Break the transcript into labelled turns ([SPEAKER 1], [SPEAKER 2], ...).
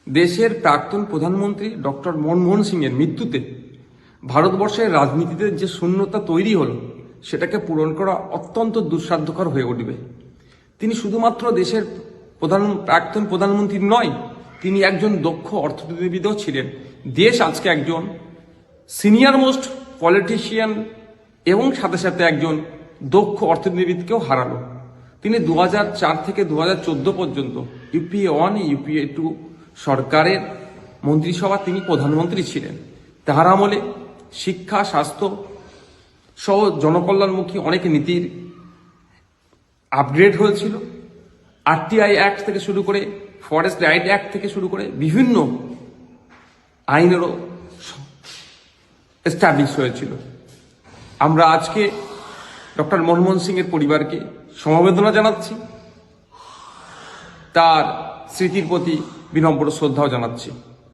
[SPEAKER 1] দেশের প্রাক্তন প্রধানমন্ত্রী ডক্টর মনমোহন সিংয়ের মৃত্যুতে ভারতবর্ষের রাজনীতিতে যে শূন্যতা তৈরি হলো সেটাকে পূরণ করা অত্যন্ত দুঃসাধ্যকর হয়ে উঠবে। তিনি শুধুমাত্র দেশের প্রাক্তন প্রধানমন্ত্রী নয়, তিনি একজন দক্ষ অর্থনীতিবিদও ছিলেন। দেশ আজকে একজন সিনিয়র মোস্ট পলিটিশিয়ান এবং সাথে সাথে একজন দক্ষ অর্থনীতিবিদকেও হারালো। তিনি 2004 থেকে 2014 পর্যন্ত ইউপিএ 1 ইউপিএ 2 সরকারের মন্ত্রিসভা তিনি প্রধানমন্ত্রী ছিলেন। তাহার আমলে শিক্ষা, স্বাস্থ্য সহ জনকল্যাণমুখী অনেক নীতির আপগ্রেড হয়েছিল। আরটিআই অ্যাক্ট থেকে শুরু করে ফরেস্ট রাইট অ্যাক্ট থেকে শুরু করে বিভিন্ন আইনেরও এস্টাবলিশ হয়েছিল। আমরা আজকে ডক্টর মনমোহন সিংয়ের পরিবারকে সমবেদনা জানাচ্ছি, তার স্মৃতির প্রতি বিনম্র শ্রদ্ধাও জানাচ্ছি।